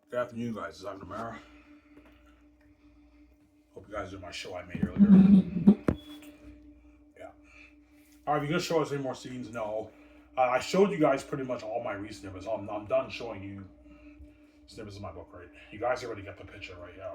Good afternoon, guys. It's Ivan Amara. Hope you guys did my show I made earlier. Yeah. All right, if you're gonna show us any more scenes, no. I showed you guys pretty much all my recent snippets. I'm done showing you snippets of my book, right? You guys already get the picture, right? Yeah.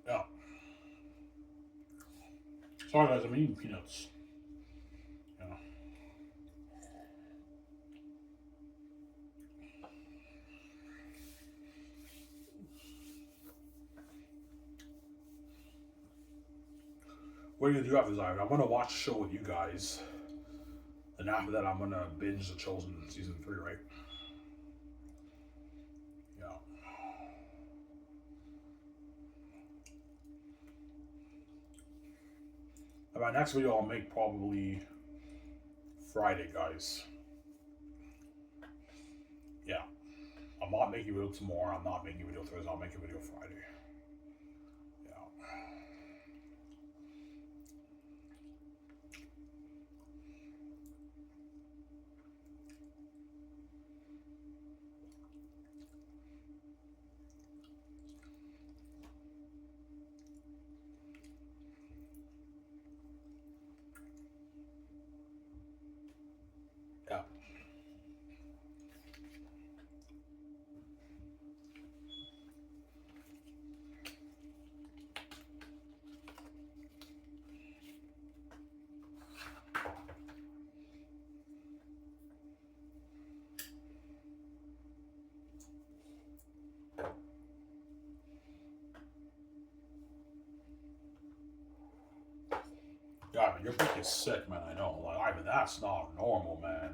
Yeah. Sorry, guys. I'm eating peanuts. Yeah. What are you gonna do after this, Ivan? I'm gonna watch the show with you guys. And after that, I'm gonna binge The Chosen season 3, right? Yeah. And my next video I'll make probably Friday, guys. Yeah. I'm not making a video tomorrow. I'm not making a video Thursday. I'll make a video Friday. Yeah. Yeah. Yeah, man, your book is sick, man. I know. Like, Ivan, that's not normal, man.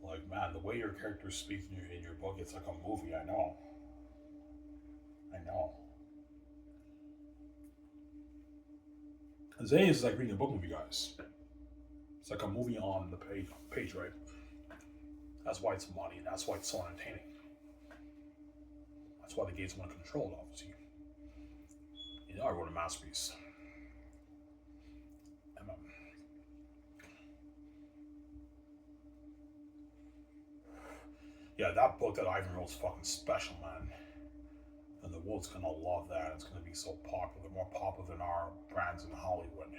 Like, man, the way your characters speak in your book, it's like a movie. I know. I know. Xanus is like reading a book with you guys. It's like a movie on the page, right? That's why it's funny, and that's why it's so entertaining. That's why the gates want to control it, obviously. You know, I wrote a masterpiece. And, yeah, that book that Ivan wrote is fucking special, man. And the world's gonna love that. It's gonna be so popular, more popular than our brands in Hollywood.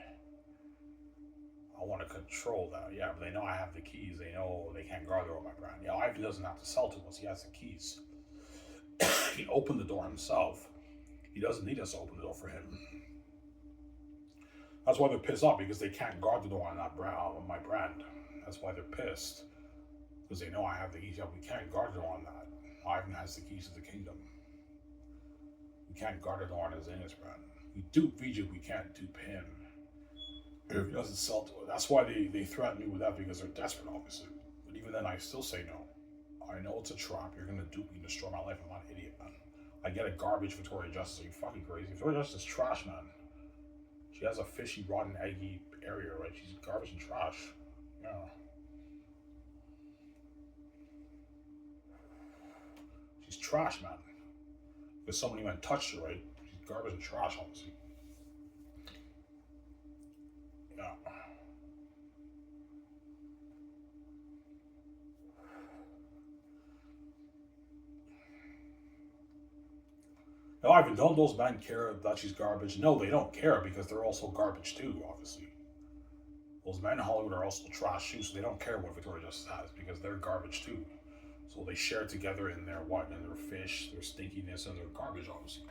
I want to control that. Yeah, but they know I have the keys. They know they can't guard over my brand. Yeah, Ivan doesn't have to sell to us. He has the keys. He can open the door himself. He doesn't need us to open the door for him. That's why they're pissed off because they can't guard the door on that brand, on my brand. That's why they're pissed because they know I have the keys. Yeah, we can't guard the door on that. Ivan has the keys to the kingdom. We can't guard the door on his Xanus brand. We dupe Vijay, we can't dupe him. If he doesn't sell to it. That's why they threaten me with that because they're desperate, obviously. But even then, I still say no. I know it's a trap. You're gonna dupe me and destroy my life. I'm not an idiot, man. I get a garbage Victoria Justice. Are you fucking crazy? Victoria Justice is trash, man. She has a fishy, rotten, eggy area, right? She's garbage and trash. Yeah. She's trash, man. Because somebody went and touched her, right? She's garbage and trash, obviously. Yeah. Now, Ivan, don't those men care that she's garbage? No, they don't care because they're also garbage too, obviously. Those men in Hollywood are also trash too, so they don't care what Victoria Justice has because they're garbage too. So they share together in their what? In their fish, their stinkiness, and their garbage, obviously.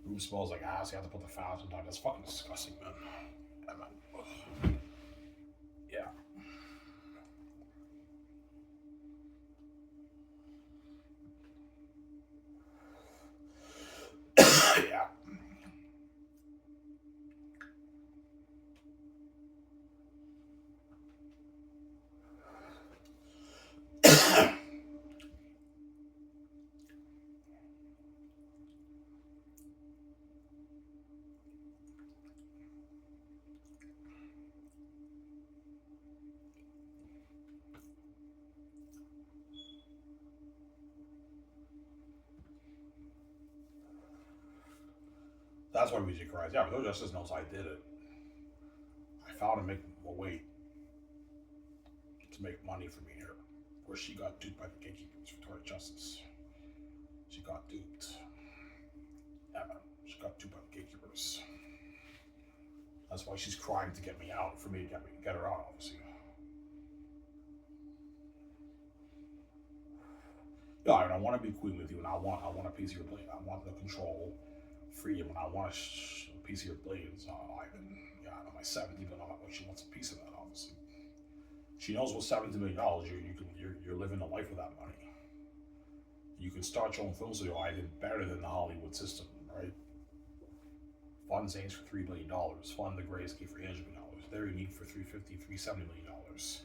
Room smells like ass. You have to put the fan on sometimes. That's fucking disgusting, man. Yeah, man. Ugh. Yeah. Yeah. That's why music cries. Yeah, but Justice knows I did it. I found to make a way to make money from here. Where she got duped by the gatekeepers, Victoria Justice. She got duped. Yeah, man. She got duped by the gatekeepers. That's why she's crying to get me out, for me to get her out, obviously. Yeah, and I want to be queen with you, and I want a piece of your blade. I want the control, freedom, and I want a piece of your blades. Ivan, yeah, I know my 70, but she wants a piece of that, obviously. She knows with $70 million, you're living a life with that money. You can start your own film studio, Ivan, better than the Hollywood system, right? Fund Xanus for $3 billion. Fund the Gray Escape for $800 million. They're unique for $350, $370 million. It's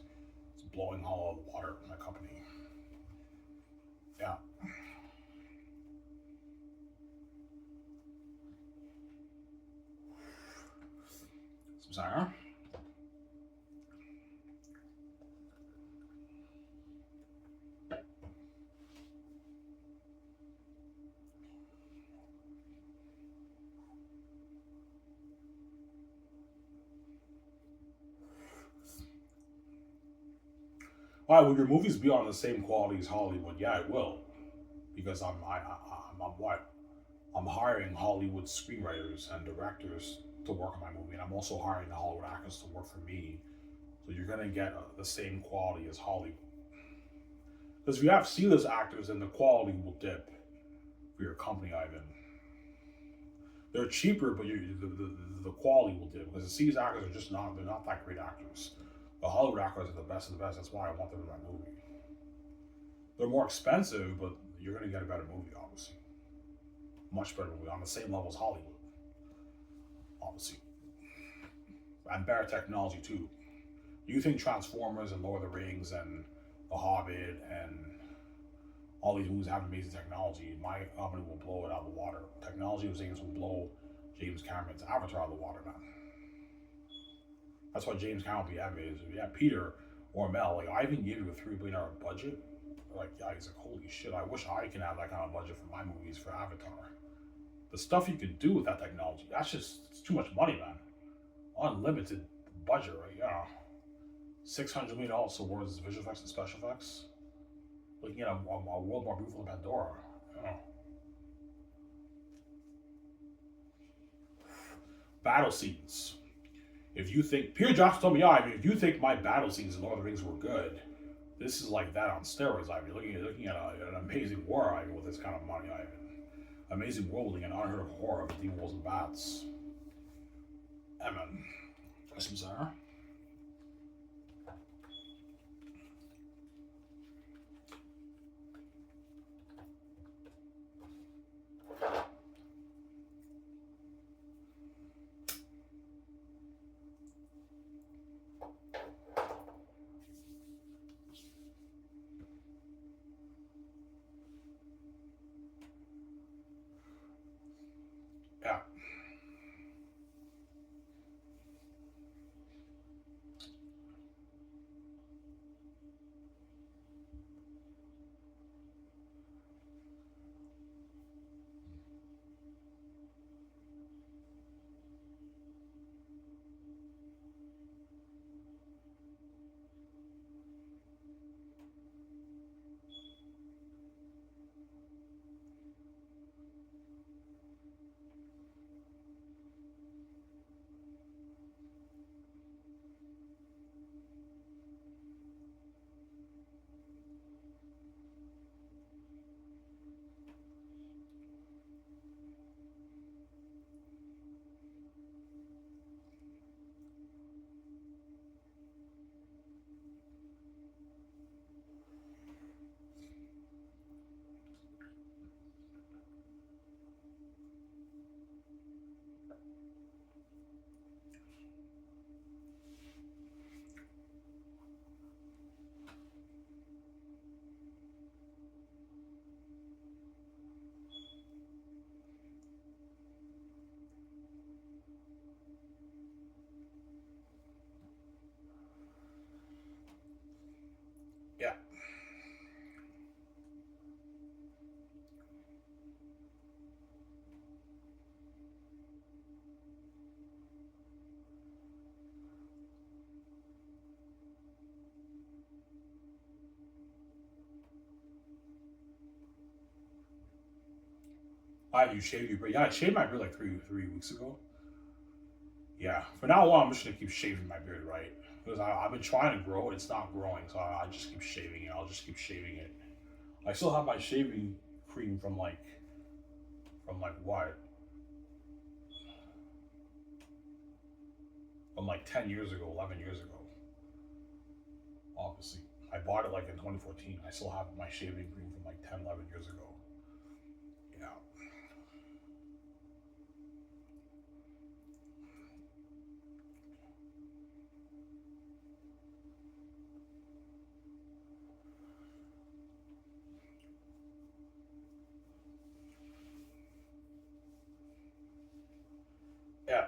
blowing hollow water in my company. Yeah. Sorry. Why will your movies be on the same quality as Hollywood? Yeah, it will, because I'm what? I'm hiring Hollywood screenwriters and directors to work on my movie, and I'm also hiring the Hollywood actors to work for me. So you're gonna get the same quality as Hollywood. Because if you have C-list actors, then the quality will dip for your company, Ivan. They're cheaper, but the quality will dip because the C-list actors are just not. They're not that great actors. The Hollywood actors are the best of the best. That's why I want them in my movie. They're more expensive, but you're gonna get a better movie, obviously. Much better movie on the same level as Hollywood, obviously, and better technology too. You think Transformers and Lord of the Rings and The Hobbit and all these movies have amazing technology? My company will blow it out of the water. Technology of James will blow James Cameron's Avatar out of the water, man. That's why James Cameron will be happy. Yeah, Peter or Mel, like I even gave you a $3 billion budget. Like, yeah, he's like, holy shit, I wish I can have that kind of budget for my movies for Avatar. The stuff you could do with that technology, that's just, it's too much money, man. Unlimited budget, right? Yeah. $600 million towards visual effects and special effects. Looking at a world more beautiful than Pandora. Yeah. Battle scenes. If you think, Peter Jackson told me, yeah, I mean, if you think my battle scenes in Lord of the Rings were good, this is like that on steroids. I mean, looking at an amazing war, I mean, with this kind of money, I mean. Amazing worlding and unheard of horror of demon wolves and bats. Amen. Questions there? Yeah. You shaved your beard. Yeah, I shaved my beard like three weeks ago. Yeah. From now on, I'm just gonna keep shaving my beard, right? Because I've been trying to grow it. It's not growing, so I just keep shaving it. I'll just keep shaving it. I still have my shaving cream from what? From like 10 years ago, 11 years ago. Obviously, I bought it like in 2014. I still have my shaving cream from like 10, 11 years ago. Yeah. Yeah.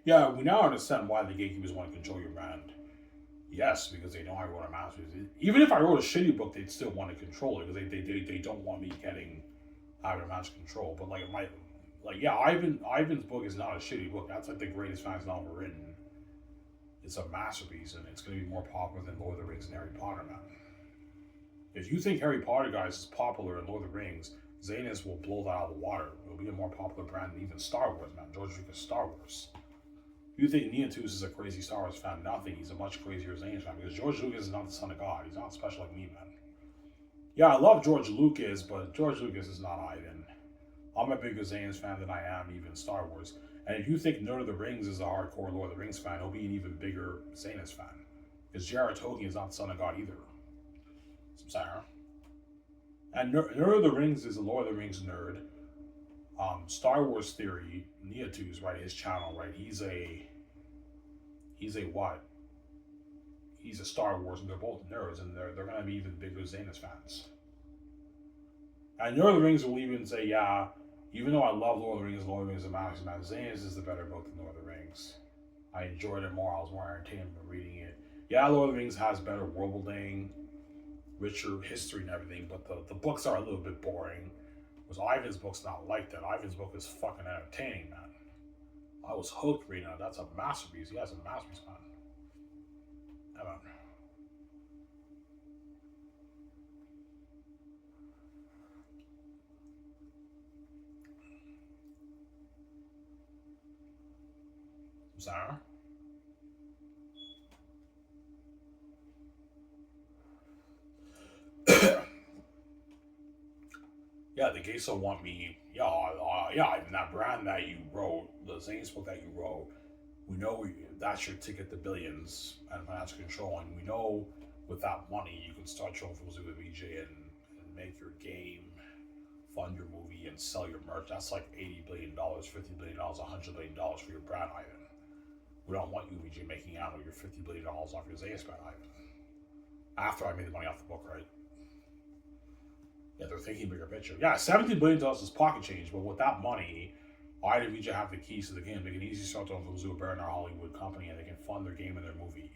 Yeah, we now understand why the gatekeepers want to control your brand. Yes, because they know I wrote a master's. Even if I wrote a shitty book, they'd still want to control it because they don't want me getting out of master control. But like my like yeah, Ivan's book is not a shitty book. That's like the greatest fantasy novel written. It's a masterpiece, and it's going to be more popular than Lord of the Rings and Harry Potter, man. If you think Harry Potter, guys, is popular in Lord of the Rings, Xanus will blow that out of the water. It'll be a more popular brand than even Star Wars, man. George Lucas Star Wars. If you think Neotus is a crazy Star Wars fan, nothing. He's a much crazier Xanus fan because George Lucas is not the son of God. He's not special like me, man. Yeah, I love George Lucas, but George Lucas is not Ivan. I'm a bigger Xanus fan than I am even Star Wars. And if you think Lord of the Rings is a hardcore Lord of the Rings fan, he'll be an even bigger Xanus fan. Because J.R.R. Tolkien is not the son of God either. Sarah. And Nerd of the Rings is a Lord of the Rings nerd. Star Wars Theory, Neotus, right? His channel, right? He's a what? He's a Star Wars, and they're both nerds, and they're gonna be even bigger Xanus fans. And Lord of the Rings will even say, yeah, even though I love Lord of the Rings, Lord of the Rings is a masterpiece, man, Xanus is the better book than Lord of the Rings. I enjoyed it more. I was more entertained by reading it. Yeah, Lord of the Rings has better world building, richer history and everything, but the books are a little bit boring. Whereas Ivan's book's not like that. Ivan's book is fucking entertaining, man. I was hooked reading it. That's a masterpiece. He has a masterpiece, man. Yeah, man. Sarah? Yeah, the gays don't want me. Yeah, yeah, and that brand that you wrote, the Zane's book that you wrote, we know that's your ticket to billions and financial control, and we know with that money you can start your own films with VJ and make your game, fund your movie, and sell your merch. That's like $80 billion, $50 billion, $100 billion for your brand, Ivan. We don't want you, VJ, making out with your $50 billion off your Zayas brand, Ivan. After I made the money off the book, right? Yeah, they're thinking bigger picture. Yeah, $17 billion is pocket change, but with that money, I and VJ have the keys to the game. They can easily start to influence a bear in our Hollywood company, and they can fund their game and their movie.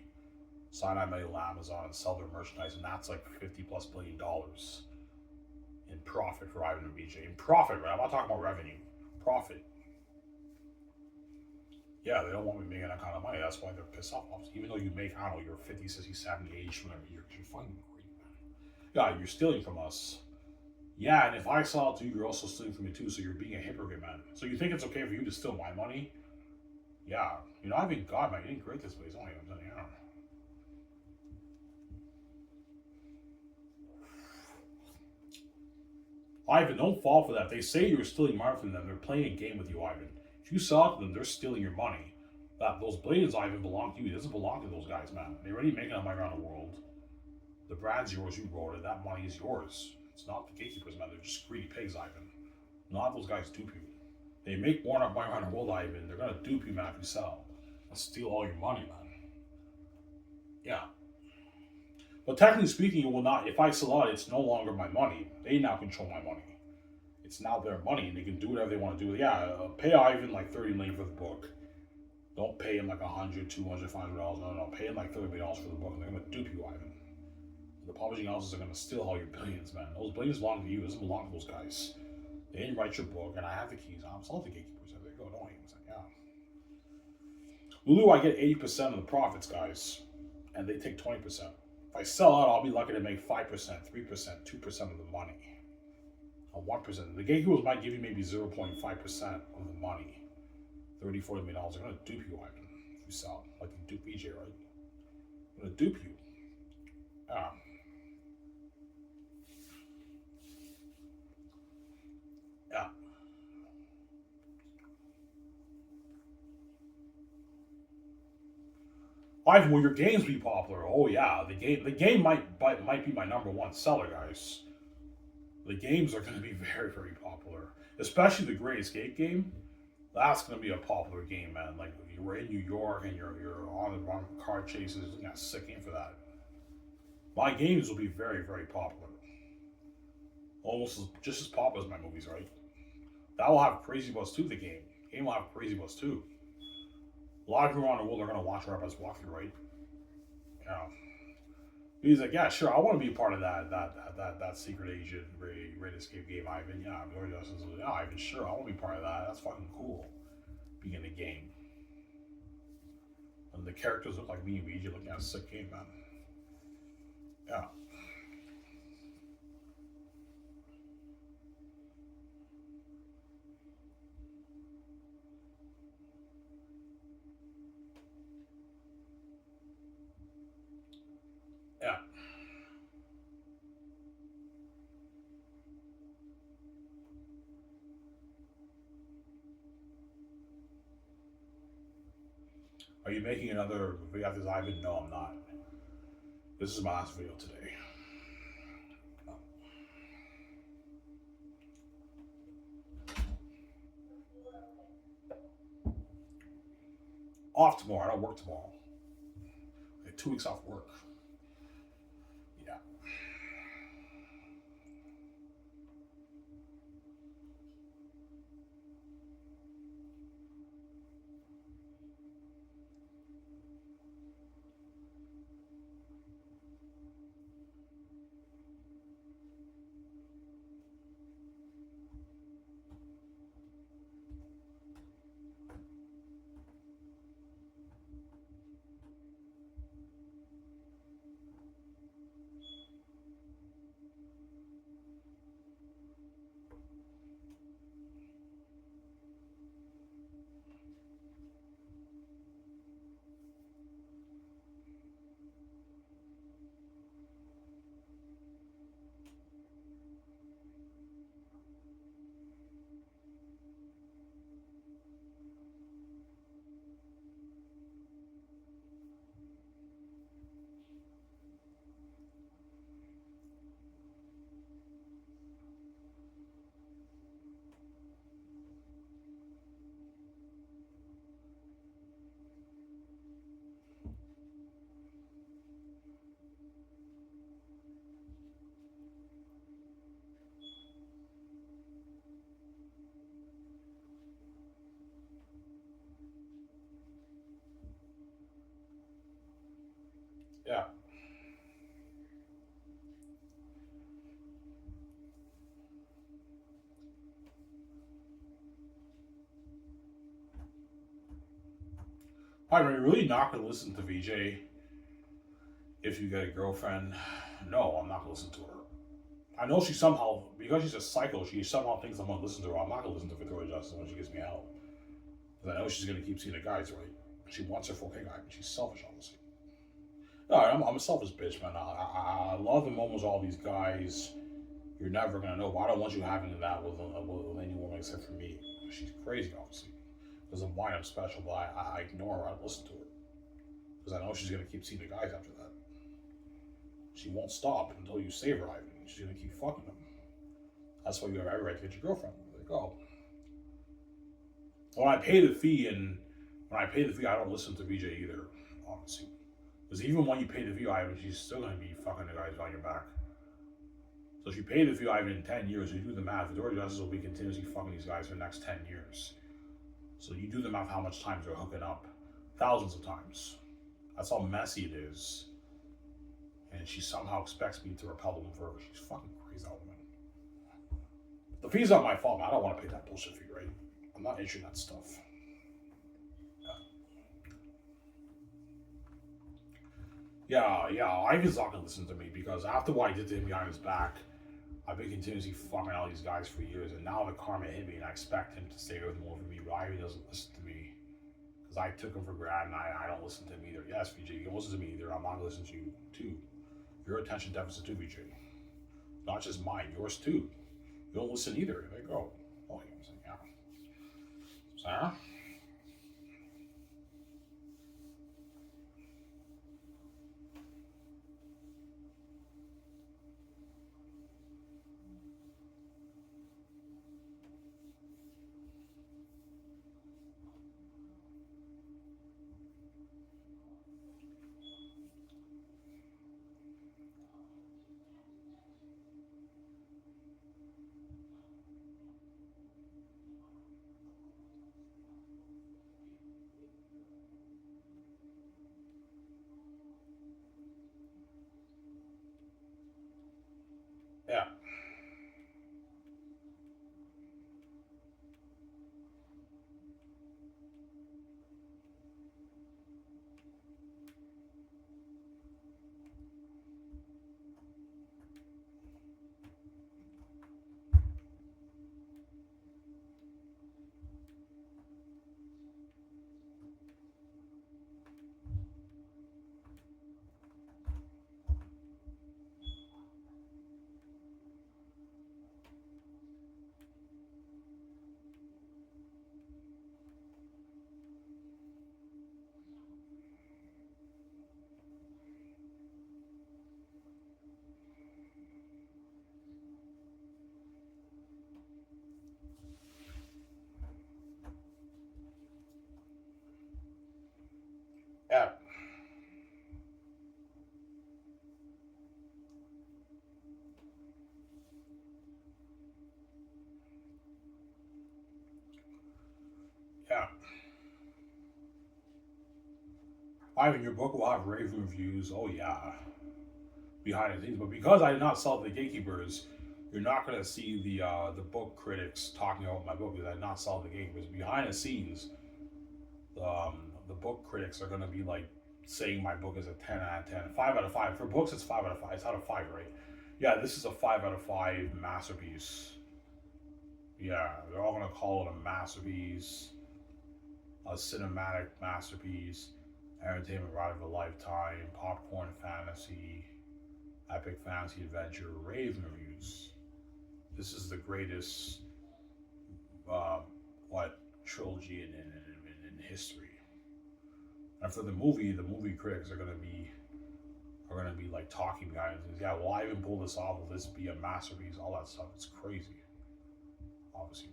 Sign on mail Amazon and sell their merchandise, and that's like $50+ billion in profit for Ivan and VJ. In profit, right? I'm not talking about revenue. Profit. Yeah, they don't want me making that kind of money. That's why they're pissed off. Even though you make, I don't know, you're 50, 60, 70, 80, whatever, you're fucking great, man. Yeah, you're stealing from us. Yeah, and if I sell it to you, you're also stealing from me too, so you're being a hypocrite, man. So you think it's okay for you to steal my money? Yeah. You know, I mean, God, man, you didn't create this place. Only I'm telling you. Ivan, don't fall for that. They say you're stealing money from them. They're playing a game with you, Ivan. If you sell it to them, they're stealing your money. Those billions, Ivan, belong to you. It doesn't belong to those guys, man. They're already making that money around the world. The brand's yours. You wrote it. That money is yours. It's not the gatekeepers, man. They're just greedy pigs, Ivan. Not those guys dupe you. They make more money around the world, Ivan. They're gonna dupe you, man, if you sell. And steal all your money, man. Yeah. But technically speaking, it will not. If I sell it, it's no longer my money. They now control my money. It's now their money, and they can do whatever they want to do. Yeah, pay Ivan like $30 million for the book. Don't pay him like 100, 200, $500. No, no, pay him like $30 for the book, and they're gonna dupe you, Ivan. The publishing houses are gonna steal all your billions, man. Those billions belong to you. It doesn't belong to those guys. They didn't write your book, and I have the keys. I'm still the gatekeepers. There they go. Don't hate them. Yeah. Lulu, I get 80% of the profits, guys, and they take 20%. If I sell out, I'll be lucky to make 5%, 3%, 2% of the money. Or 1%. The gatekeepers might give you maybe 0.5% of the money. $30, $40 million. They're gonna dupe you, Ivan, if you sell. Like you dupe EJ, right? They're gonna dupe you. Yeah. Yeah. Ivan, will your games be popular? Oh yeah, the game might be my number one seller, guys. The games are going to be very, very popular, especially the Great Escape game. That's going to be a popular game, man. Like you were in New York and you're on car chases. You got a sick game for that. My games will be very, very popular. Just as popular as my movies, right? That will have crazy buzz too. The game will have crazy buzz too. A lot of people around the world are going to watch Rabbits walking, right? Yeah. He's like, yeah, sure, I want to be a part of that secret agent Great Escape game, Ivan. Yeah, yeah, Ivan, sure, I want to be part of that. That's fucking cool. Being in the game. And the characters look like me and Luigi looking at a sick game, man. Yeah. Yeah. Are you making another video after this, Ivan? No, I'm not. This is my last video today. Off tomorrow. I don't work tomorrow. I have 2 weeks off work. Yeah. Yeah. Ivan, are you really not going to listen to VJ if you get a girlfriend? No, I'm not going to listen to her. I know she somehow, because she's a psycho, she somehow thinks I'm going to listen to her. I'm not going to listen to Victoria Justice when she gives me help. Because I know she's going to keep seeing the guys, right? She wants her full cake. She's selfish, obviously. No, I'm a selfish bitch, man. I love the moments all these guys you're never going to know. But I don't want you having that with any woman except for me. She's crazy, obviously. Doesn't mind I'm special, but I ignore her. I don't listen to her. Because I know she's going to keep seeing the guys after that. She won't stop until you save her, Ivan. She's going to keep fucking them. That's why you have every right to get your girlfriend. There you go. When I pay the fee, I don't listen to VJ either, honestly. Because even when you pay the fee, Ivan, she's still going to be fucking the guys on your back. So if you pay the fee, Ivan, in 10 years, you do the math, the Justice will be continuously fucking these guys for the next 10 years. So you do the math how much time they're hooking up. thousands of times. That's how messy it is. And she somehow expects me to repel the woman forever. She's fucking crazy, that woman. The fee's not my fault, man. I don't want to pay that bullshit fee, right? I'm not issuing that stuff. Yeah, Ivan's not gonna listen to me because after what I did to him behind his back, I've been continuously fucking all these guys for years, and now the karma hit me, and I expect him to stay with more for me, but Ivan doesn't listen to me because I took him for granted, and I don't listen to him either. Yes, VJ, you don't listen to me either. I'm not gonna listen to you too. Your attention deficit too, VJ. Not just mine, yours too. You don't listen either. There you go. Oh, yeah. Sarah? Yeah. Yeah. Yeah. Ivan, your book will have rave reviews. Oh, yeah. Behind the scenes, but because I did not sell it to the gatekeepers, you're not going to see the book critics talking about my book because I did not sell it to the gatekeepers. Behind the scenes, the book critics are going to be like saying my book is a 10 out of 10, 5 out of 5. For books, it's 5 out of 5. It's out of 5, right? Yeah, this is a 5 out of 5 masterpiece. Yeah, they're all going to call it a masterpiece, a cinematic masterpiece, entertainment ride of a lifetime, popcorn fantasy, epic fantasy adventure, rave reviews. This is the greatest, uh, trilogy in history. And for the movie critics are gonna be like talking guys. Yeah, will I even pull this off? Will this be a masterpiece? All that stuff. It's crazy. Obviously,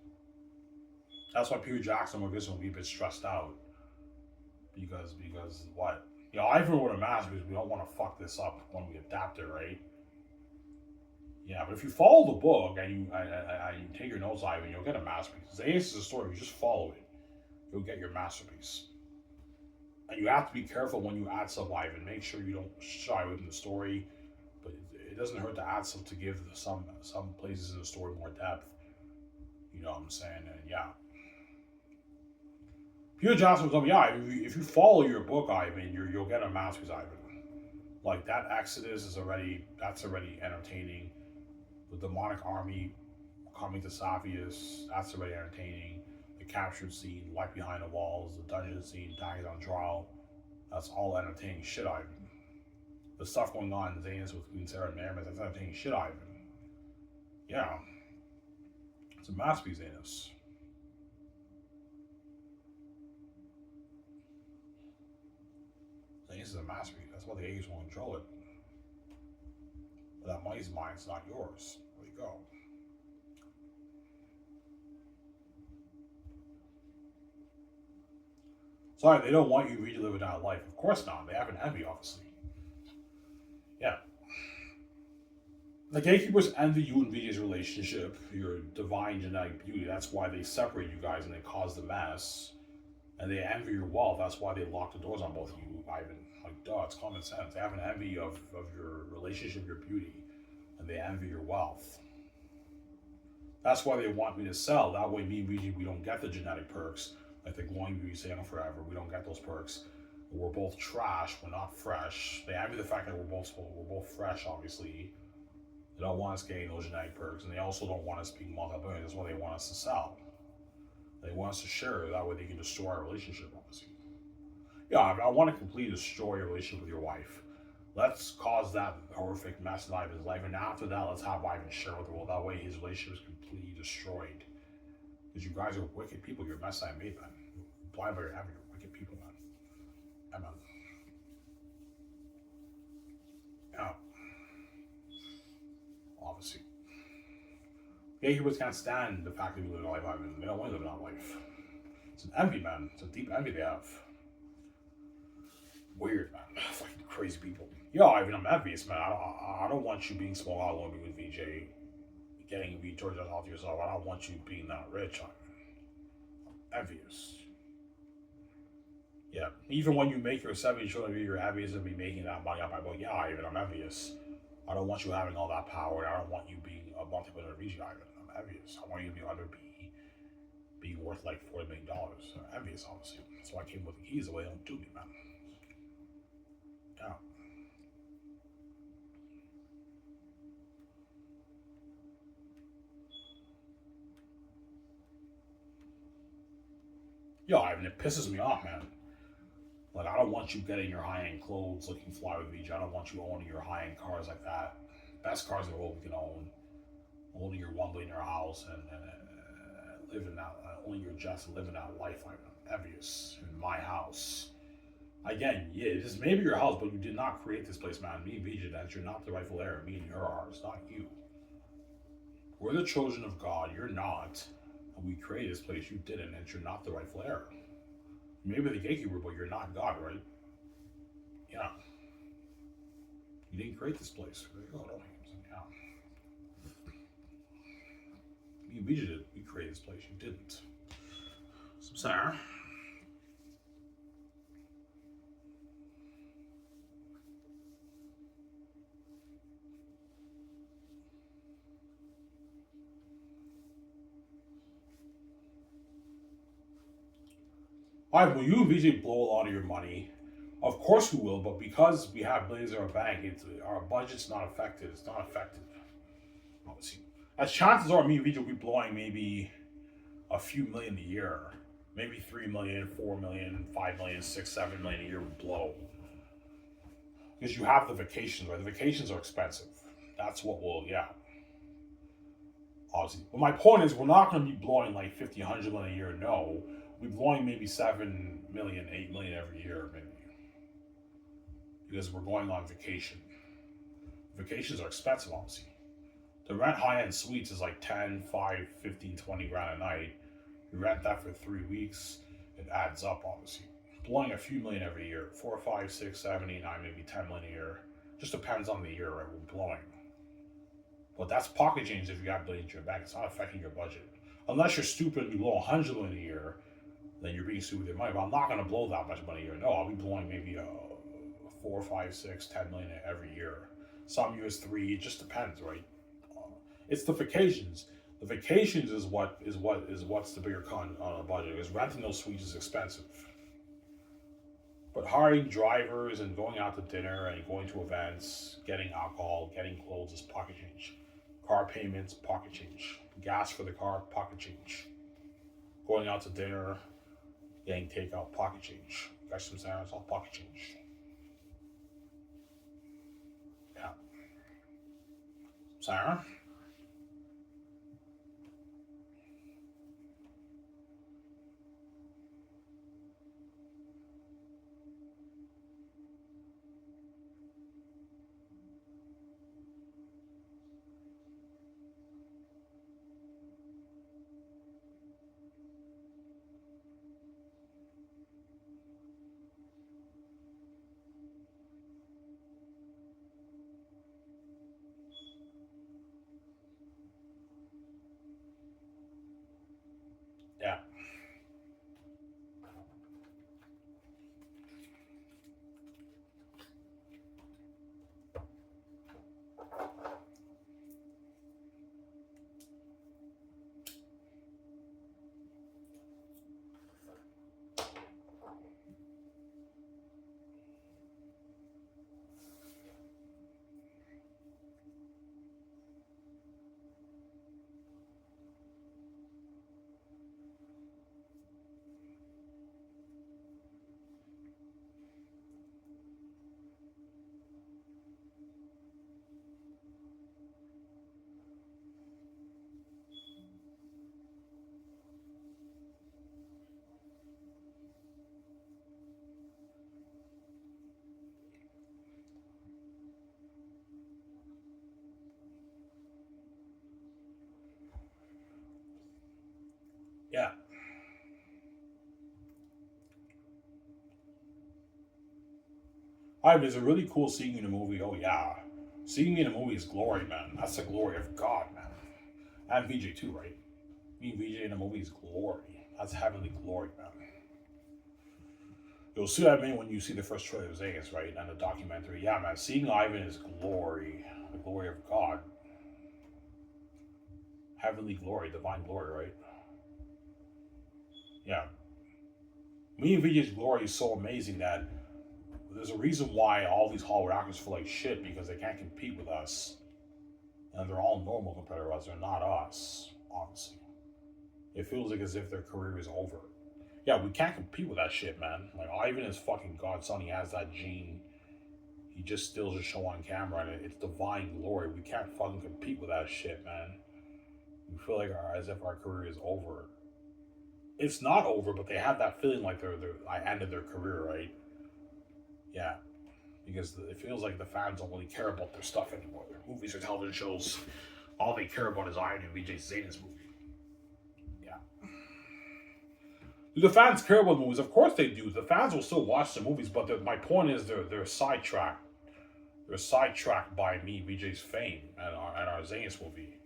that's why Peter Jackson will be a bit stressed out because what? You know, Ivan wrote a masterpiece. We don't want to fuck this up when we adapt it, right? Yeah, but if you follow the book and you take your notes, Ivan, you'll get a masterpiece. The ace is a story. If you just follow it, you'll get your masterpiece. And you have to be careful when you add stuff, Ivan. Make sure you don't shy away from the story, but it doesn't hurt to add stuff to give some places in the story more depth. You know what I'm saying? And yeah, Peter Johnson was like, yeah, if you follow your book, Ivan, you'll get a masterpiece, Ivan. Like that Exodus is that's already entertaining. The demonic army coming to Saphius, that's already entertaining. The captured scene, light behind the walls, the dungeon scene, Daggers on trial, that's all entertaining shit, Ivan. The stuff going on in Xanus with Queen Sarah and Mammoth, that's entertaining shit, Ivan. Yeah. It's a masterpiece, Xanus. Xanus is a masterpiece. That's why the A's won't control it. But that money's mine, it's not yours. There you go. Sorry, they don't want you to relive that life. Of course not. They have an envy, obviously. Yeah. The gatekeepers envy you and VJ's relationship, your divine genetic beauty. That's why they separate you guys and they cause the mess. And they envy your wealth. That's why they lock the doors on both of you, Ivan. Like, duh, it's common sense. They have an envy of your relationship, your beauty, and they envy your wealth. That's why they want me to sell. That way, me and BG, we don't get the genetic perks, like the glowing beauty staying forever. We don't get those perks. We're both trash. We're not fresh. They envy the fact that we're both fresh. Obviously, they don't want us getting those genetic perks, and they also don't want us being multi-billionaires. That's why they want us to sell. They want us to share. That way, they can destroy our relationship. Obviously, yeah. I want to completely destroy your relationship with your wife. Let's cause that horrific mess in Ivan's life, and after that, let's have Ivan share with the world. That way, his relationship is completely destroyed. Because you guys are wicked people. You're a mess I made, man. Blind by your having, you're wicked people, man. Yeah, man. Yeah. Obviously. Gatekeepers can't stand the fact that you live a life, Ivan. They don't want to live that life. It's an envy, man. It's a deep envy they have. Weird, man. Fucking crazy people. Yo, Ivan, I'm envious, man. I don't want you being small out alone with VJ. Getting George off yourself. I don't want you being that rich, Ivan. I'm envious. Yeah. Even when you make your 70 children, you're envious of me making that money on my book. Yeah, Ivan, I'm envious. I don't want you having all that power. I don't want you being a multi-millionaire VJ, Ivan. I'm envious. I want you to be under B, being worth like $40 million. I'm envious, obviously. That's why I came with the keys. The way they don't do me, man. Yeah. Yo, Ivan, it pisses me off, man. Like, I don't want you getting your high-end clothes, looking fly with VJ. I don't want you owning your high-end cars like that. Best cars in the world we can own. Owning your $1 billion house and living that, owning your jets and living that life. I'm envious in my house. Again, yeah, it is maybe your house, but you did not create this place, man. Me and VJ, that you're not the rightful heir. Me and your are. It's not you. We're the children of God. You're not. And we created this place. You didn't, and you're not the rightful heir. Maybe the gatekeeper, but you're not God, right? Yeah. You didn't create this place. Yeah. We did it. We created this place. You didn't. Sarah. Alright, will you and VJ blow a lot of your money? Of course we will, but because we have millions in our bank, our budget's not affected. It's not affected. Obviously. As chances are, me and VJ will be blowing maybe a few million a year. Maybe 3 million, 4 million, 5 million, 6, 7 million a year would blow. Because you have the vacations, right? The vacations are expensive. That's what will, yeah. Obviously. But my point is, we're not going to be blowing like 50, 100 million a year. No. We're blowing maybe 7 million, 8 million every year, maybe. Because we're going on vacation. Vacations are expensive, obviously. To rent high-end suites is like 10, 5, 15, 20 grand a night. You rent that for 3 weeks, it adds up, obviously. Blowing a few million every year. 4, 5, 6, 7, 8, 9, maybe 10 million a year. Just depends on the year, right? We're blowing. But that's pocket change if you got billions in your bank. It's not affecting your budget. Unless you're stupid and you blow 100 million a year, then you're being stupid with your money. But I'm not going to blow that much money a year. No, I'll be blowing maybe 4, 5, 6, 10 million every year. Some years 3. It just depends, right? It's the vacations. The vacations is what's the bigger con on a budget. Because renting those suites is expensive. But hiring drivers and going out to dinner and going to events, getting alcohol, getting clothes is pocket change. Car payments, pocket change. Gas for the car, pocket change. Going out to dinner, getting takeout, pocket change. Got some Xanus, all pocket change. Yeah. Sarah? Yeah. Alright, is it really cool seeing you in a movie? Oh yeah. Seeing me in a movie is glory, man. That's the glory of God, man. And VJ too, right? Me and VJ in a movie is glory. That's heavenly glory, man. You'll see what I mean when you see the first trailer of Xanus, right? And the documentary. Yeah, man. Seeing Ivan is glory. The glory of God. Heavenly glory, divine glory, right? Yeah. Me and VJ's glory is so amazing that there's a reason why all these Hollywood actors feel like shit because they can't compete with us. And they're all normal compared to us. They're not us, honestly. It feels like as if their career is over. Yeah, we can't compete with that shit, man. Like, Ivan is fucking godson. He has that gene. He just steals a show on camera, and it's divine glory. We can't fucking compete with that shit, man. We feel like as if our career is over. It's not over, but they have that feeling like I ended their career, right? Yeah, because it feels like the fans don't really care about their stuff anymore. Their movies or television shows, all they care about is Iron and VJ Zayden's movie. Yeah. Do the fans care about movies? Of course they do. The fans will still watch the movies, but my point is they're sidetracked. They're sidetracked by me, VJ's fame, and our Xanus movie.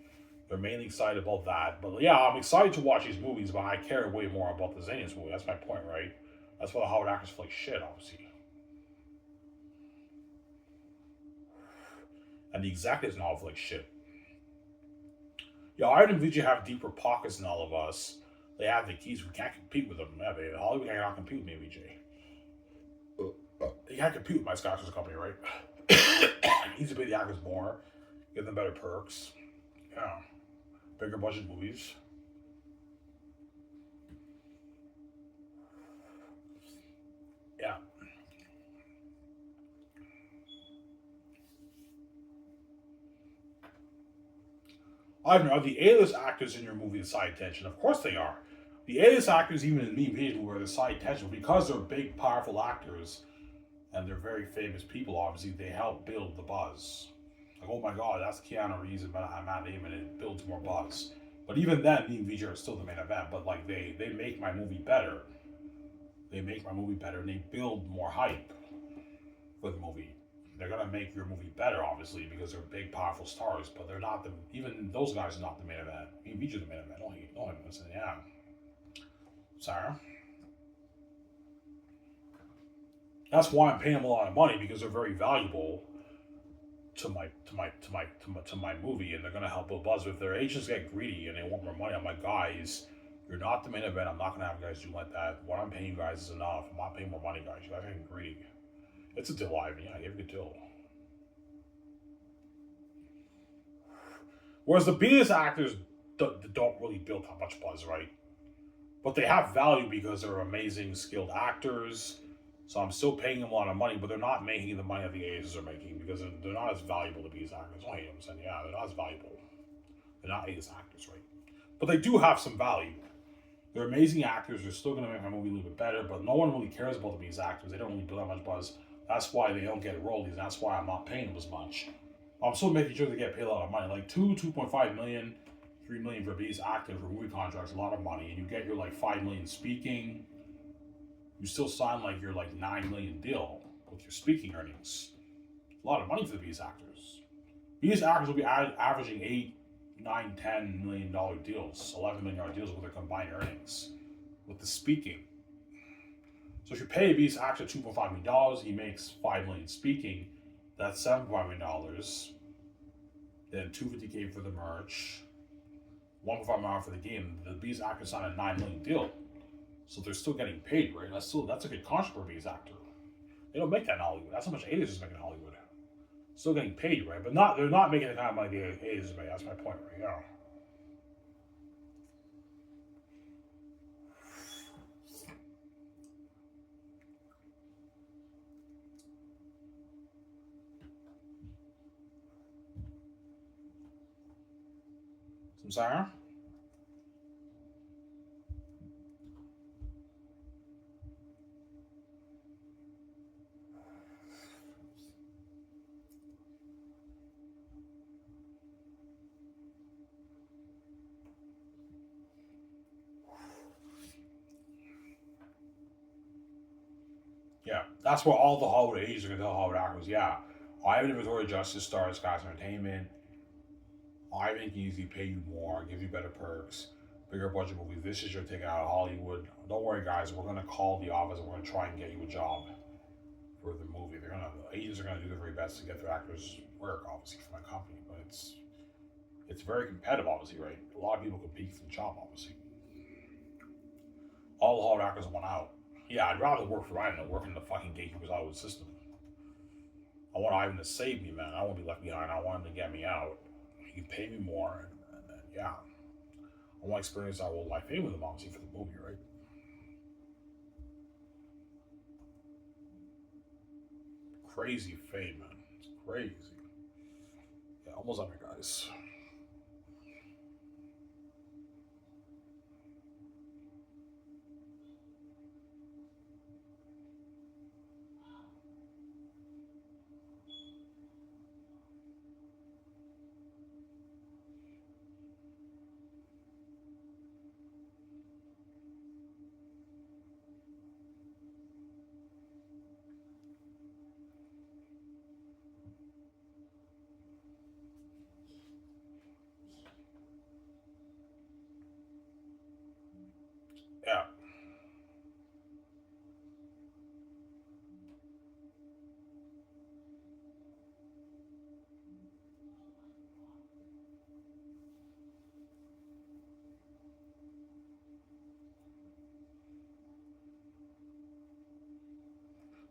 They're mainly excited about that. But yeah, I'm excited to watch these movies, but I care way more about the Xanus movie. That's my point, right? That's why the Hollywood actors feel like shit, obviously. And the executives now feel like shit. Yeah, Iron and VJ have deeper pockets than all of us. They have the keys. We can't compete with them. Yeah, baby. Hollywood cannot compete with me, VJ. You can't compete with my Scottish company, right? Easy to pay the actors more, give them better perks. Yeah. Bigger budget movies. Yeah. I don't know. Are the A-list actors in your movie the side tension? Of course they are. The A-list actors, even in me and Page, were the side tension because they're big, powerful actors and they're very famous people. Obviously, they help build the buzz. Like, oh my God, that's Keanu Reeves and Matt Damon. It builds more buzz. But even then, me and VJ are still the main event. But like, they make my movie better. They make my movie better, and they build more hype for the movie. They're gonna make your movie better, obviously, because they're big, powerful stars. But they're not the even those guys are not the main event. Me and VJ are the main event. No, listen, yeah. Sarah. That's why I'm paying them a lot of money because they're very valuable to my movie, and they're gonna help build buzz. If their agents get greedy and they want more money, I'm like, guys, you're not the main event. I'm not gonna have you guys do like that. What I'm paying you guys is enough. I'm not paying more money, guys. You guys are getting greedy. It's a deal, Ivan. Yeah, I gave you a deal. Whereas the B-list actors don't really build that much buzz, right? But they have value because they're amazing, skilled actors. So I'm still paying them a lot of money, but they're not making the money that the A-listers are making because they're not as valuable to B-list actors. I hate them saying, yeah, they're not as valuable. They're not A-list actors, right? But they do have some value. They're amazing actors. They're still going to make my movie a little bit better, but no one really cares about the B-list actors. They don't really build that much buzz. That's why they don't get royalties. That's why I'm not paying them as much. I'm still making sure they get paid a lot of money, like 2.5 million, 3 million for these active for movie contracts, a lot of money, and you get your like 5 million speaking. You still sign like your like 9 million deal with your speaking earnings. A lot of money for these actors. These actors will be averaging 8, 9, $10 million deals, $11 million deals with their combined earnings with the speaking. So if you pay these actor $2.5 million, he makes 5 million speaking. That's $7.5 million. Then $250K for the merch, $1.5 million for the game. The Bees actor signed a $9 million deal, so they're still getting paid, right? That's a good contract for a Bees actor. They don't make that in Hollywood. That's how much A-listers is making in Hollywood. Still getting paid, right? But they're not making the kind of money the A-listers make. That's my point, right? Yeah. Sarah? Yeah, that's where all the Hollywood agents are gonna tell Hollywood actors, yeah, Ivan Inventory Justice stars Scott Entertainment. Ivan can easily pay you more, give you better perks, bigger budget movies. This is your ticket out of Hollywood. Don't worry, guys. We're gonna call the office and we're gonna try and get you a job for the movie. The agents are gonna do their very best to get their actors work, obviously, for my company. But it's very competitive, obviously, right? A lot of people compete for the job, obviously. All the Hollywood actors want out. Yeah, I'd rather work for Ivan than work in the fucking gatekeeper's Hollywood system. I want Ivan to save me, man. I want to be left behind. I want him to get me out. He can pay me more, and then, yeah. I want to experience our whole life fame with him, obviously, for the movie, right? Crazy fame, man. It's crazy. Yeah, almost up here, guys. Yeah.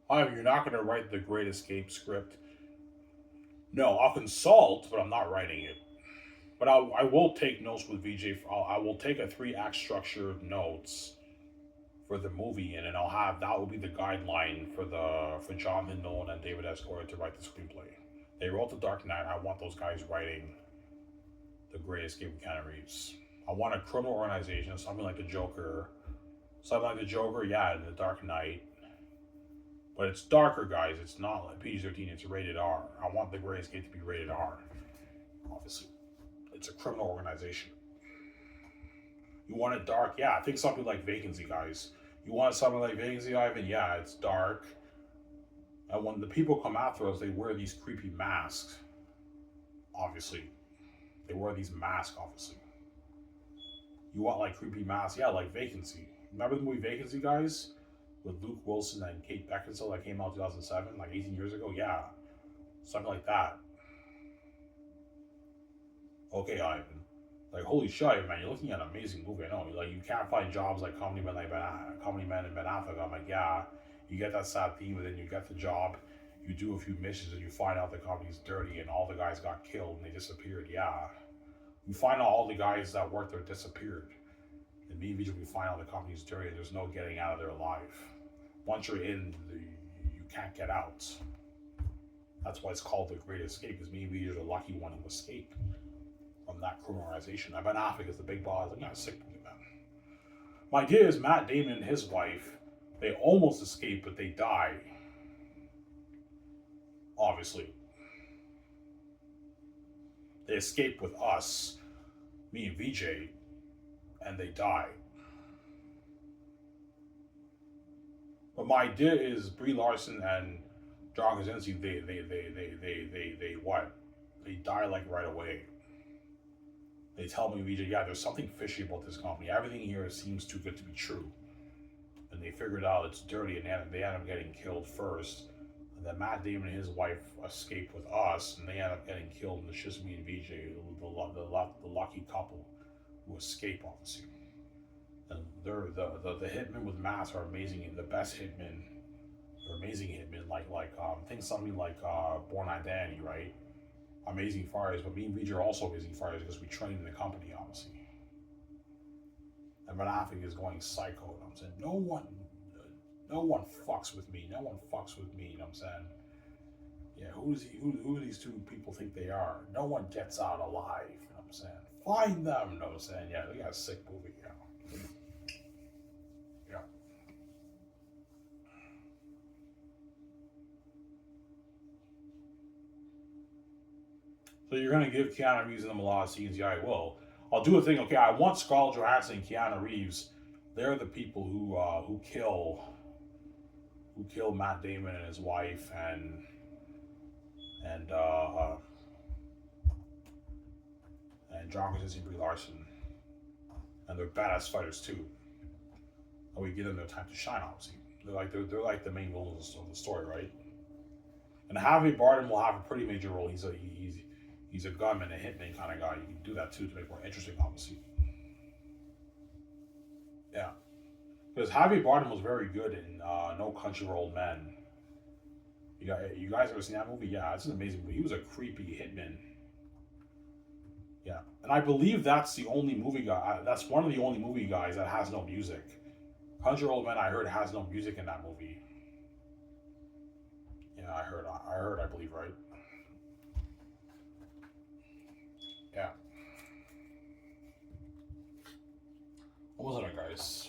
However, you're not going to write the Great Escape script. No, I'll consult, but I'm not writing it. But I will take notes with VJ. I will take a 3 act structured notes for the movie, and then I'll have that will be the guideline for Jonathan Nolan and David S. Goyer to write the screenplay. They wrote The Dark Knight. I want those guys writing The Great Escape with Keanu Reeves. I want a criminal organization, something like the Joker. Something like the Joker, yeah, in The Dark Knight. But it's darker, guys. It's not like PG-13. It's rated R. I want The Great Escape to be rated R. Obviously, it's a criminal organization. You want it dark? Yeah, I think something like Vacancy, guys. You want something like Vacancy, Ivan? Yeah, it's dark. And when the people come after us, they wear these creepy masks. Obviously, they wear these masks. Obviously, you want like creepy masks? Yeah, like Vacancy. Remember the movie Vacancy, guys, with Luke Wilson and Kate Beckinsale that came out in 2007, like 18 years ago? Yeah, something like that. Okay, Ivan. Like holy shit, man! You're looking at an amazing movie. I know. Like you can't find jobs like Comedy Man, Comedy Man in Ben Affleck. I'm like, yeah, you get that sad theme, and then you get the job. You do a few missions, and you find out the company's dirty, and all the guys got killed, and they disappeared. Yeah, you find out all the guys that worked there disappeared, and maybe we find out the company's dirty, and there's no getting out of there alive. Once you're in, you can't get out. That's why it's called the Great Escape, because maybe you're the lucky one who escaped from that criminalization. Ben Affleck is the big boss. I'm not sick of it, man. My idea is Matt Damon and his wife, they almost escape, but they die. Obviously. They escape with us, me and VJ, and they die. But my idea is Brie Larson and John Krasinski, they what? They die like right away. They tell me, VJ, yeah, there's something fishy about this company. Everything here seems too good to be true. And they figured out it's dirty, and they end up getting killed first. And then Matt Damon and his wife escape with us, and they end up getting killed. And it's just me and VJ, the lucky couple who escape, obviously. And they're the hitmen with masks are amazing. The best hitmen, they're amazing hitmen. Think something like Born Identity, right? Amazing fighters, but me and VJ are also amazing fighters because we train in the company, obviously. And Ben Affleck is going psycho, and I'm saying, no one fucks with me. No one fucks with me, you know what I'm saying? Yeah, who do these two people think they are? No one gets out alive, you know what I'm saying? Find them, you know what I'm saying? Yeah, they got a sick movie, yeah. Yeah. So you're gonna give Keanu Reeves and them a lot of scenes? Yeah, I will. I'll do a thing. Okay, I want Scarlett Johansson and Keanu Reeves. They're the people who who killed Matt Damon and his wife, and and John Krasinski, Brie Larson, and they're badass fighters too. And we give them their time to shine. Obviously, they're like the main villains of the story, right? And Javier Bardem will have a pretty major role. He's a gunman, a hitman kind of guy. You can do that too to make it more interesting, obviously. Yeah, because Javier Bardem was very good in No Country for Old Men. You guys ever seen that movie? Yeah, it's an amazing movie. He was a creepy hitman. Yeah, and I believe that's the only movie guy. That's one of the only movie guys that has no music. Country for Old Men, I heard, has no music in that movie. Yeah, I heard. I believe, right? Yeah. What was it, guys?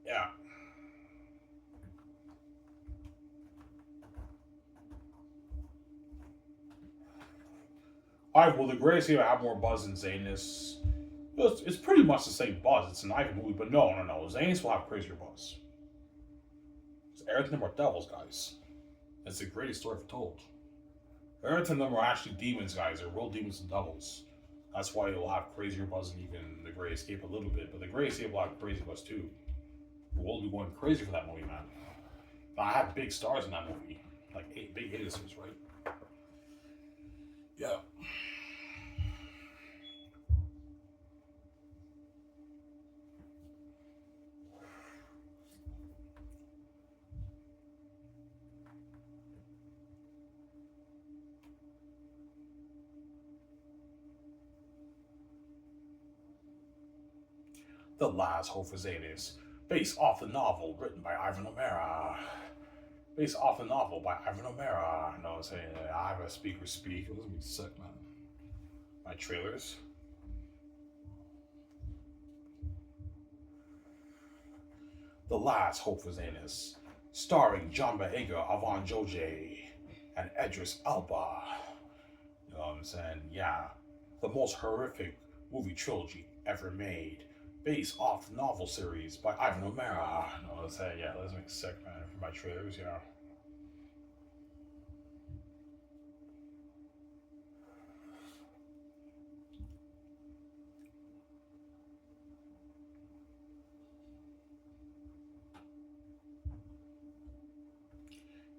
Yeah. All right. Well, the greatest game I have more buzz than Xanus. It's pretty much the same buzz. It's an Ivan movie, but no. Xanus will have crazier buzz. It's everything about devils, guys. It's the greatest story ever told. Everything of them are actually demons, guys. They're real demons and devils. That's why it will have crazier buzz than even The Great Escape a little bit. But The Great Escape will have crazy buzz too. We'll be going crazy for that movie, man. I have big stars in that movie. Like big A-listers, right? Yeah. The Last Hope for Xanus, based off the novel written by Ivan O'Mara. Based off the novel by Ivan O'Mara. You know what I'm saying? I have a speaker speak. It doesn't be sick, man. My trailers. The Last Hope for Xanus, starring John Boyega, Avon Joje, and Idris Elba. You know what I'm saying? Yeah. The most horrific movie trilogy ever made, based off the novel series by Ivan O'Mara. You know what I'm saying? Yeah, that's make sick, man, for my trailers, yeah.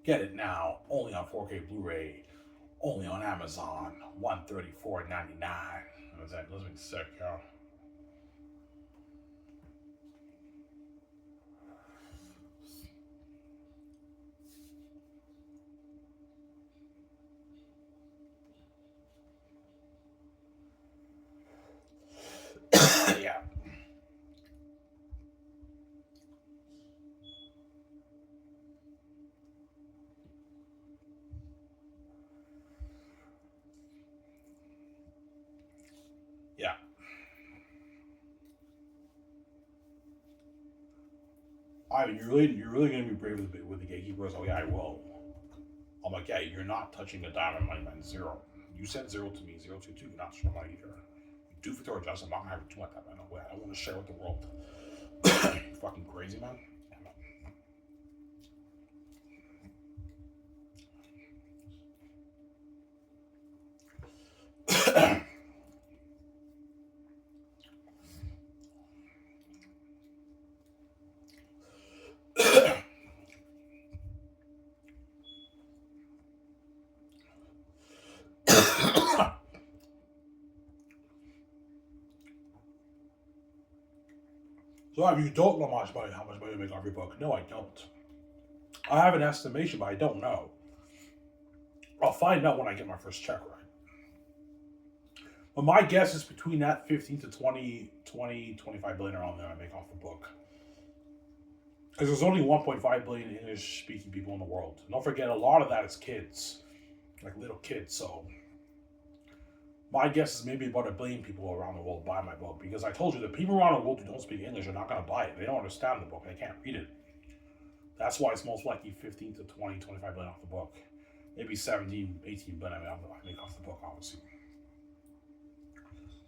Get it now, only on 4K Blu-ray, only on Amazon, $134.99. You know what I'm saying? That's make sick, yeah. Yeah. Yeah. You're really gonna be brave with the gatekeepers? Oh yeah, I will. I'm like, yeah, you're not touching a diamond money man. Zero. You said zero to me, 022. You're not showing that either. You do for Victoria Justice, I'm not having too much that man. No way. I want to share with the world. You fucking crazy, man. So if you don't know how much money you make off your book, no, I don't. I have an estimation, but I don't know. I'll find out when I get my first check, right? But my guess is between that 15 to 25 billion around there I make off the book. Because there's only 1.5 billion English speaking people in the world. And don't forget, a lot of that is kids, like little kids. So my guess is maybe about 1 billion people around the world buy my book. Because I told you, the people around the world who don't speak English are not going to buy it. They don't understand the book. They can't read it. That's why it's most likely 15 to 25 billion off the book. Maybe 17, 18 billion I make off the book, obviously.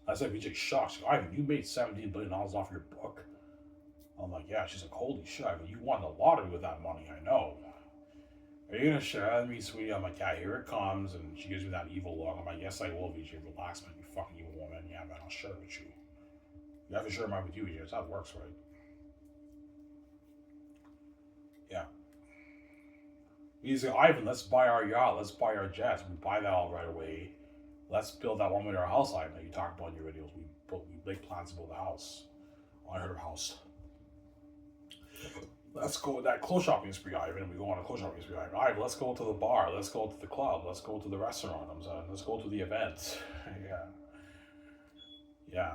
I said, BJ shocked. Ivan, you made $17 billion off your book. I'm like, yeah. She's like, holy shit, Ivan, you won the lottery with that money. I know. Are you gonna share with me, sweetie? I'm like, yeah, here it comes. And she gives me that evil look. I'm like, yes, I will, BJ. Relax, man. You fucking evil woman. Yeah, man, I'll share it with you. You have to share mine with you, BJ. That's how it works, right? Yeah. He's like, Ivan, let's buy our yacht. Let's buy our jets. We buy that all right away. Let's build that $1 million house, Ivan, that you talk about in your videos. We make plans to build a house. I heard of house. Let's go with that clothes shopping spree, Ivan. We go on a clothes shopping spree, Ivan. Let's go to the bar. Let's go to the club. Let's go to the restaurant. Let's go to the event. Yeah. Yeah.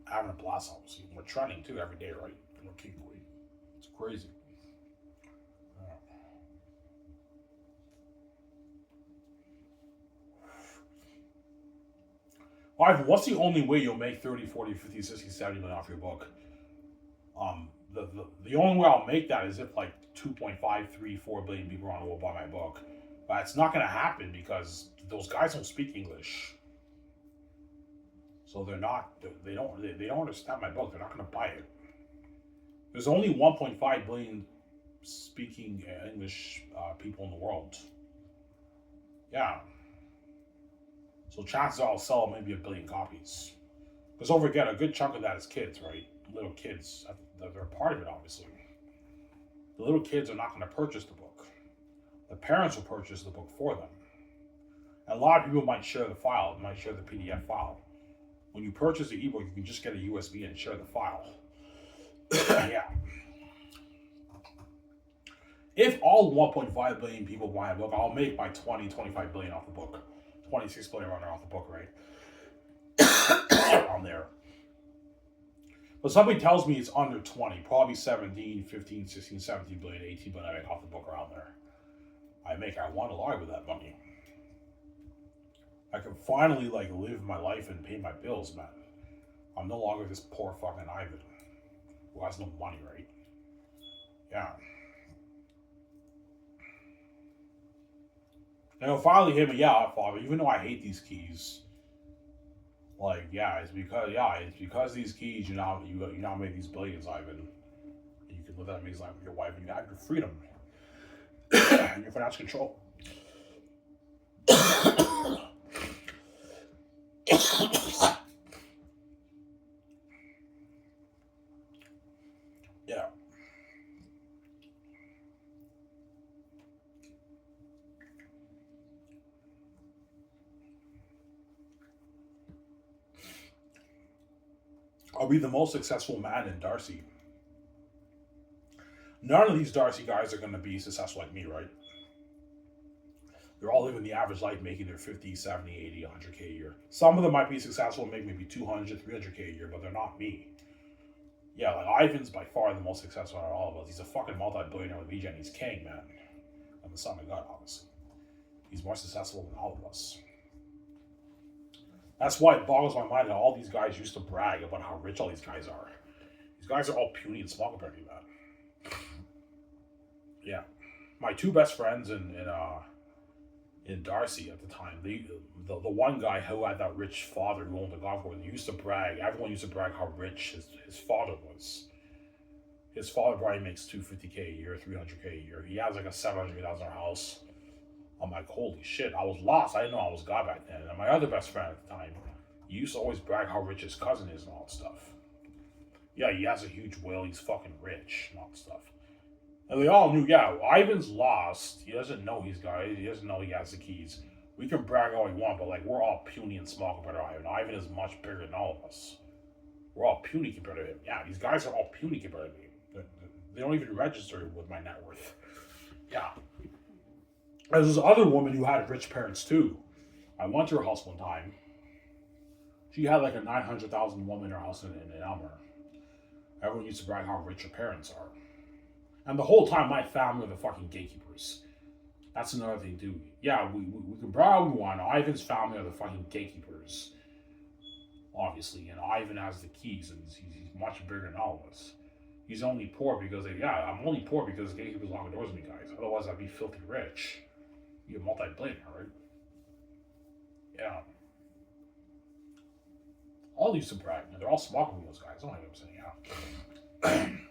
Having a blast, obviously. We're trending, too, every day, right? We're keeping away. It's crazy. Ivan, what's the only way you'll make 30, 40, 50, 60, 70 million off your book? The only way I'll make that is if like 2.5, 3, 4 billion people around the world buy my book. But it's not going to happen because those guys don't speak English. So they don't understand my book. They're not going to buy it. There's only 1.5 billion speaking English people in the world. Yeah. So chances are I'll sell maybe 1 billion copies. Because don't forget, a good chunk of that is kids, right? Little kids. They're a part of it, obviously. The little kids are not going to purchase the book. The parents will purchase the book for them. And a lot of people might share the file, might share the PDF file. When you purchase the ebook, you can just get a USB and share the file. Yeah. If all 1.5 billion people buy a book, I'll make my 25 billion off the book. 26 billion around there off the book, right? On there. But somebody tells me it's under 20, probably 17, 15, 16, 17 billion, 18 billion I make off the book around there. I want to lie with that money. I can finally live my life and pay my bills, man. I'm no longer this poor fucking Ivan who has no money, right? Yeah. And it'll finally hit me, yeah, Father, even though I hate these keys, it's because these keys you now make these billions, Ivan. You can live that amazing life with your wife and you have your freedom and your financial control. Yeah. I'll be the most successful man in Darcy. None of these Darcy guys are going to be successful like me, right? They're all living the average life, making their 50, 70, 80, 100K a year. Some of them might be successful and make maybe 200, 300K a year, but they're not me. Yeah, Ivan's by far the most successful out of all of us. He's a fucking multi-billionaire with VJ and he's king, man. I'm the son of God, obviously. He's more successful than all of us. That's why it boggles my mind that all these guys used to brag about how rich all these guys are. These guys are all puny and small compared to that. Yeah. My two best friends in Darcy at the time, the one guy who had that rich father who owned the golf course, he used to brag. Everyone used to brag how rich his father was. His father probably makes $250K a year, $300K a year. He has like a $700,000 house. I'm like, holy shit, I was lost. I didn't know I was God back then. And my other best friend at the time, he used to always brag how rich his cousin is and all that stuff. Yeah, he has a huge will. He's fucking rich and all that stuff. And they all knew, yeah, Ivan's lost. He doesn't know he's got it. He doesn't know he has the keys. We can brag all we want, but we're all puny and small compared to Ivan. Ivan is much bigger than all of us. we're all puny compared to him. Yeah, these guys are all puny compared to me. They don't even register with my net worth. Yeah. There's this other woman who had rich parents too. I went to her house one time. She had like a 900,000 woman in her house in Elmer. Everyone used to brag how rich her parents are. And the whole time, my family are the fucking gatekeepers. That's another thing too. Yeah, we can brag we want. Ivan's family are the fucking gatekeepers. Obviously, and Ivan has the keys, and he's much bigger than all of us. He's only poor because I'm only poor because the gatekeepers lock the doors on me, guys. Otherwise, I'd be filthy rich. You're a multi-billionaire, right? Yeah. All used to brag, man. They're all smarter than those guys. I don't know what I'm saying, yeah.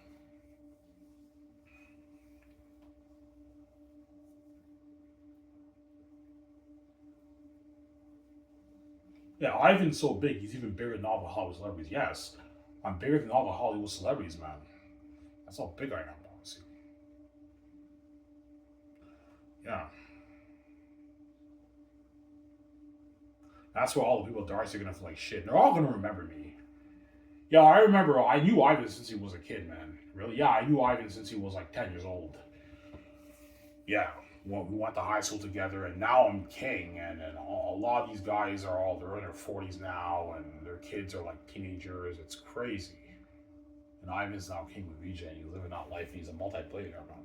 Yeah, Ivan's so big, he's even bigger than all the Hollywood celebrities. Yes, I'm bigger than all the Hollywood celebrities, man. That's how big I am, honestly. Yeah. That's where all the people at Darcy are gonna feel like shit. They're all gonna remember me. Yeah, I remember. I knew Ivan since he was a kid, man. Really? Yeah, I knew Ivan since he was like 10 years old. Yeah, we went to high school together, and now I'm king, and a lot of these guys they're in their 40s now, and their kids are like teenagers. It's crazy. And Ivan's now king with VJ, and he's living that life, and he's a multi-billionaire man.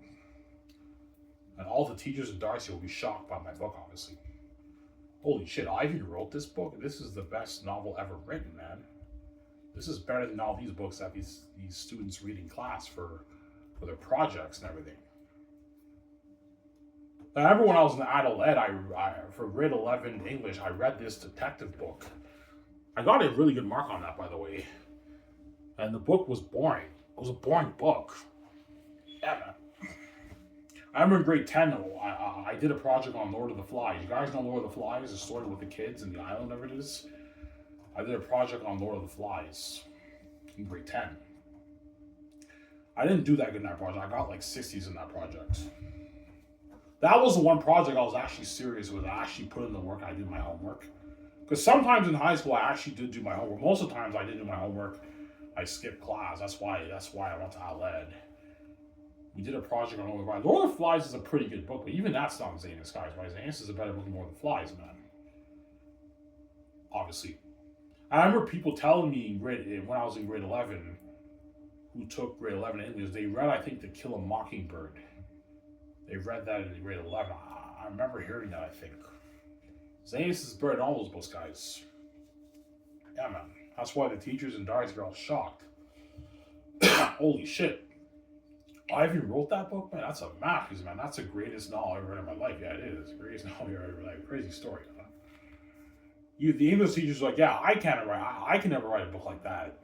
And all the teachers in Darcy will be shocked by my book, obviously. Holy shit, Ivan wrote this book? This is the best novel ever written, man. This is better than all these books that these students read in class for their projects and everything. I remember when I was in adult ed, for grade 11 English, I read this detective book. I got a really good mark on that, by the way. And the book was boring. It was a boring book. Yeah, man. I remember in grade 10, I did a project on Lord of the Flies. You guys know Lord of the Flies, the story with the kids and the island, whatever it is? I did a project on Lord of the Flies in grade 10. I didn't do that good in that project. I got like 60s in that project. That was the one project I was actually serious with. I actually put in the work. I did my homework. Because sometimes in high school, I actually did do my homework. Most of the times I didn't do my homework. I skipped class. That's why I went to Aled. We did a project on Lord of the Flies. Lord of the Flies is a pretty good book, but even that's not Xanus, guys. Right? Xanus is a better book than Lord of the Flies, man. Obviously. I remember people telling me when I was in grade 11, who took grade 11 English, they read, I think, To Kill a Mockingbird. They read that in grade 11. I remember hearing that, I think. Xanus is better than all those books, guys. Yeah, man. That's why the teachers in Darcy are all shocked. Holy shit. Ivan wrote that book, man. That's a masterpiece, man. That's the greatest novel I've ever read in my life. Yeah, it is. The greatest novel I've ever read. Crazy story. Huh? The English teachers are like, yeah, I can never write a book like that.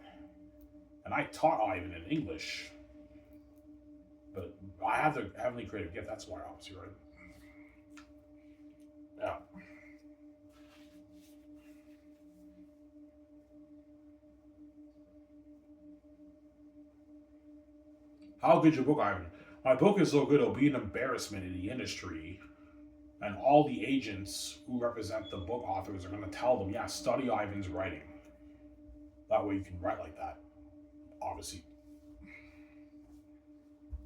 And I taught Ivan in English. But I have the heavenly creative gift. That's why, obviously, right? Yeah. How good's your book, Ivan? My book is so good it'll be an embarrassment in the industry. And all the agents who represent the book authors are going to tell them, yeah, study Ivan's writing. That way you can write like that. Obviously.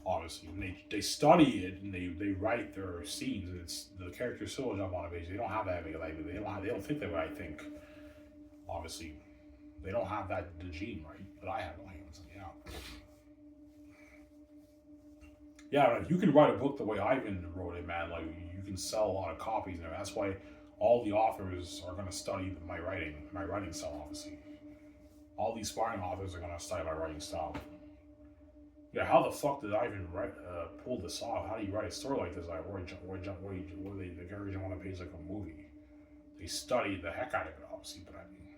And they study it and they write their scenes, and it's the characters so jump on a page. They don't have that like they don't think that way, I think. Obviously. They don't have that the gene, right? But I have like yeah. Yeah, like you can write a book the way Ivan wrote it, man. Like you can sell a lot of copies there. That's why all the authors are gonna study my writing style, obviously. All these aspiring authors are gonna study my writing style. Yeah, how the fuck did Ivan pull this off? How do you write a story like this? Like, where the characters on a page like a movie? They studied the heck out of it, obviously, but I mean,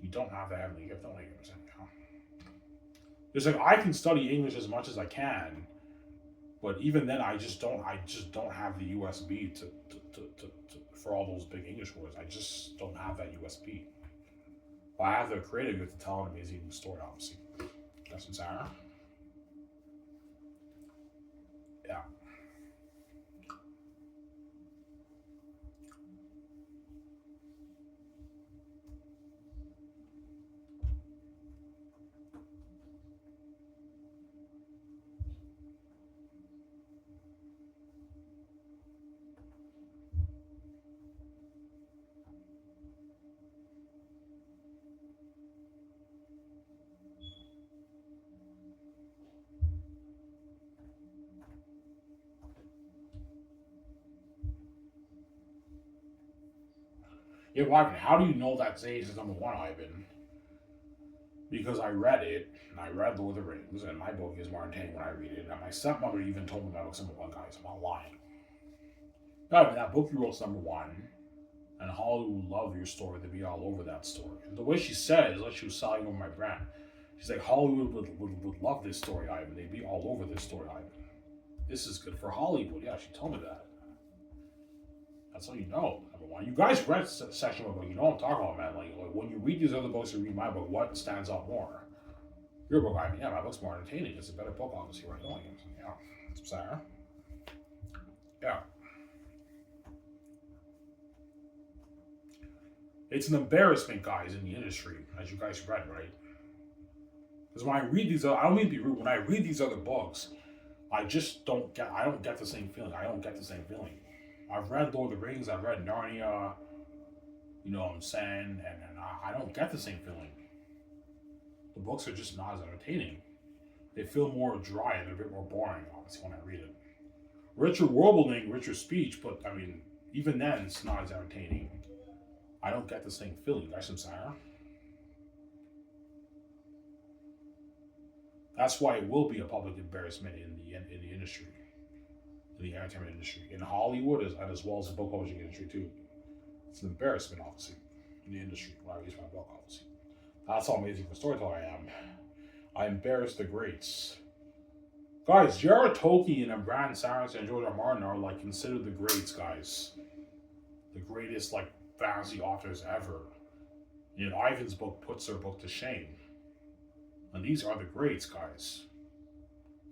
you don't have the heavenly gift, don't you? It's like I can study English as much as I can, but even then, I just don't have the USB to for all those big English words. I just don't have that USB. But I have the creative gift to tell an amazing story, obviously. That's what I'm saying. Yeah. Yeah, well, Ivan, how do you know that Xanus is number one, Ivan? Because I read it, and I read Lord of the Rings, and my book is more entertaining when I read it, and my stepmother even told me that book's number one, guys. I'm not lying. Ivan, that book you wrote's number one, and Hollywood loved your story. They'd be all over that story. And the way she said is like she was selling over my brand. She's like, Hollywood would love this story, Ivan. They'd be all over this story, Ivan. This is good for Hollywood. Yeah, she told me that. That's all you know. Number one, you guys read section of the book. You know what I'm talking about, man. Like when you read these other books or read my book, what stands out more? Your book, I mean, yeah, my book's more entertaining. It's a better book, obviously, where I'm going. Yeah, it's Sarah. Yeah. It's an embarrassment, guys, in the industry, as you guys read, right? Because when I read these, I don't mean to be rude. When I read these other books, I just don't get. I don't get the same feeling. I don't get the same feeling. I've read Lord of the Rings, I've read Narnia, you know what I'm saying, and I don't get the same feeling. The books are just not as entertaining. They feel more dry and they're a bit more boring, honestly, when I read it. Richer worldbuilding, richer speech, but I mean, even then, it's not as entertaining. I don't get the same feeling, guys. I'm sorry. That's why it will be a public embarrassment in the industry. In the entertainment industry, in Hollywood, as well as the book publishing industry too. It's an embarrassment, obviously, in the industry when I release my book, obviously. That's how amazing of a storyteller I am. I embarrass the greats. Guys, J.R.R. Tolkien and Brandon Sanderson and George R. Martin are like considered the greats, guys. The greatest like fantasy authors ever. And Ivan's book puts their book to shame. And these are the greats, guys.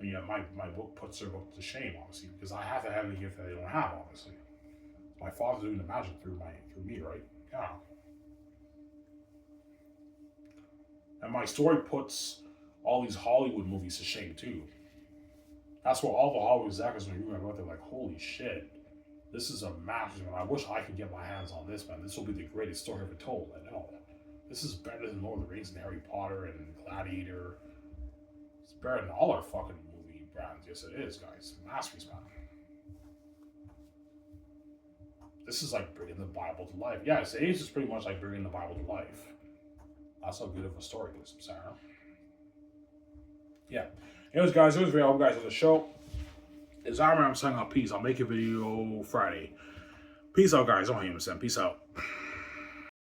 And yeah, my book puts their book to shame, obviously, because I have to have a gift that they don't have, obviously. My father's doing the magic through me, right? Yeah. And my story puts all these Hollywood movies to shame too. That's what all the Hollywood executives when you read my book, they're like, holy shit, this is a masterpiece. I wish I could get my hands on this, man. This will be the greatest story ever told. I know. This is better than Lord of the Rings and Harry Potter and Gladiator. It's better than all our fucking movie brands. Yes, it is, guys. Masterpiece, man. This is like bringing the Bible to life. Yeah, it's just pretty much like bringing the Bible to life. That's how good of a story it is, Sarah. Yeah. Anyways, guys, it was real. I hope you guys on the show. It's I'm saying out peace. I'll make a video Friday. Peace out, guys. I'm Xanus. Peace out.